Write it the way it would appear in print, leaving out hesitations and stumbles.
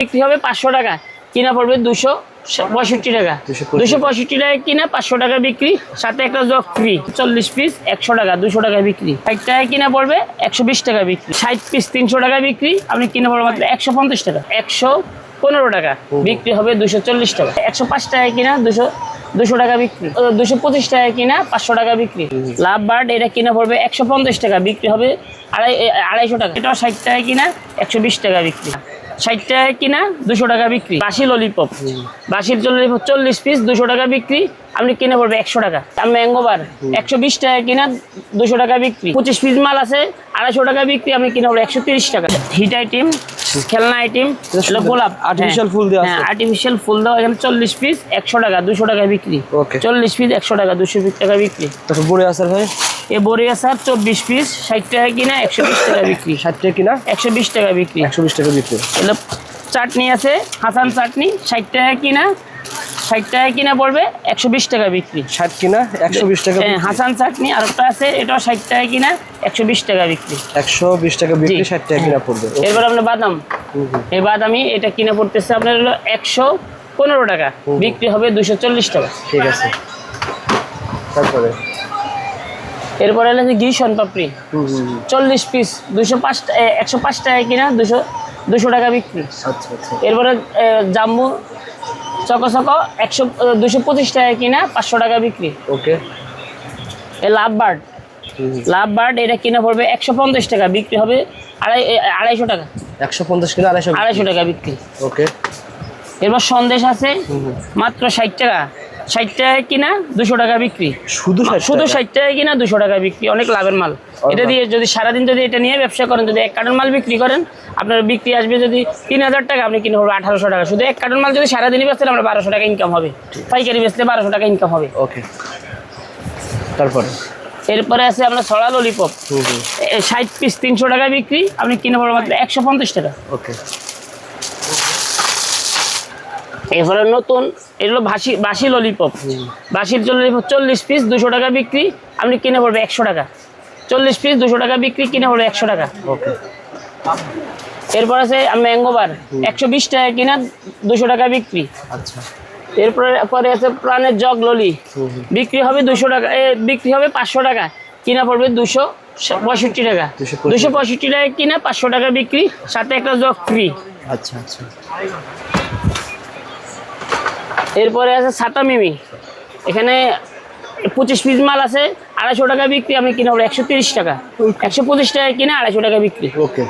বিক্রি হবে 500 টাকা, কিনা পড়বে 265 টাকা। 265 টাকা কিনা, 500 টাকা বিক্রি, সাথে একটা জগ ফ্রি। 40 পিস 100 টাকা, 200 টাকা বিক্রি। 60 টাকা কিনা পড়বে, 120 টাকা বিক্রি। 60 পিস 300 টাকা বিক্রি, আপনি কিনা পড়বে মাত্র 150 টাকা। 115 টাকা বিক্রি হবে, 240 টাকা। 105 টাকা কিনা, 200 টাকা বিক্রি। 225 টাকা কিনা, 500 টাকা বিক্রি। লাভ বার্ড এটা কিনা পড়বে 150 টাকা, বিক্রি হবে 250 টাকা। এটাও 60 টাকা কিনা, 120 টাকা বিক্রি। 60 টাকা কিনা, 200 টাকা বিক্রি। বাসি ললিপপ, বাসির ললিপপ 40 পিস 200 টাকা বিক্রি, আপনি কিনে পড়বে 100 টাকা। ম্যাঙ্গো বার 120 টাকা কিনা, 200 টাকা বিক্রি। 25 পিস মাল আছে, 250 টাকা বিক্রি, আপনি কিনে পড়বে 130 টাকা। হিট আইটেম, খেলনা আইটেম, গোলাপ আর্টিফিশিয়াল ফুল দেওয়া আছে। আর্টিফিশিয়াল ফুল দেওয়া, এখানে 40 পিস 100 টাকা, 200 টাকা বিক্রি। 40 পিস 100 টাকা, 200 টাকা বিক্রি। তারপর বড়ি আচার ভাই, এ বড়ি আচার 24 পিস 60 টাকা কিনা, 120 টাকা বিক্রি। 60 টাকা কিনা, 120 টাকা বিক্রি। 120 টাকা বিক্রি। এগুলো চাটনি আছে, হাসান চাটনি 60 টাকা কিনা, 60 টাকা কিনা পড়বে, 120 টাকা বিক্রি। 60 কিনা, 120 টাকা। হাসান চাটনি আরেকটা আছে, এটাও 60 টাকা কিনা, 120 টাকা বিক্রি। 120 টাকা বিক্রি, 60 টাকা কিনা পড়বে। এরপর আপনার বাদাম, এই বাদামি এটা কিনা পড়তেছে আপনার হলো 115 টাকা, বিক্রি হবে 240 টাকা। ঠিক আছে। তারপরে এরপরে হচ্ছে ঘি সোনপাপড়ি 40 পিস 105 টাকা কিনা, 200 টাকা বিক্রি। আচ্ছা আচ্ছা। এরপরে জাম্বু চকো 225 টাকা কিনা, 500 টাকা বিক্রি। ওকে। লাভ বার্ড এটা কিনা পড়বে 150 টাকা, বিক্রি হবে 250 টাকা। 150 কিনা, 250 টাকা বিক্রি। ওকে। এরপর সন্দেশ আছে মাত্র 60 টাকা, 60 টাকা কিনা, 200 টাকা বিক্রি। শুধু 60 টাকা কিনা, 200 টাকা বিক্রি, অনেক লাভের মাল। এটা দিয়ে যদি সারাদিন যদি এটা নিয়ে ব্যবসা করেন, যদি 1 কার্টন মাল বিক্রি করেন, আপনার বিক্রি আসবে যদি 3000 টাকা, আপনি কিনে পড়বে 1800 টাকা। শুধু 1 কার্টন মাল যদি সারাদিনই বেচতেন, আমরা 1200 টাকা ইনকাম হবে। পাইকারি বেচলে 1200 টাকা ইনকাম হবে। ওকে। তারপরে এরপরে আছে আমরা ছড়া ললিপপ 60 পিস 300 টাকা বিক্রি, আপনি কিনে পড়বে মাত্র 150 টাকা। ওকে। এরপরে নতুন এগুলো বাসি ললিপপ, বাসির ললিপপ 40 পিস 200 টাকা বিক্রি, আপনি কিনে পড়বে 100 টাকা। 40 পিস 200 টাকা বিক্রি, কিনে পড়বে 100 টাকা। ওকে। এরপর আছে ম্যাঙ্গো বার 120 টাকা কিনা, 200 টাকা বিক্রি। আচ্ছা। এরপরে আছে প্রাণের জগ ললি, বিক্রি হবে 200 টাকা, বিক্রি হবে 500 টাকা, কিনা পড়বে 265 টাকা। 265 টাকা কিনা, 500 টাকা বিক্রি, সাথে একটা জগ ফ্রি। আচ্ছা আচ্ছা। এরপরে আছে ছাতা মিমি, এখানে 25 পিস মাল আছে, 250 টাকা বিক্রি, আমি কিনা পড়বে 130 টাকা। 125 টাকা কিনা, 250 টাকা বিক্রি। ওকে।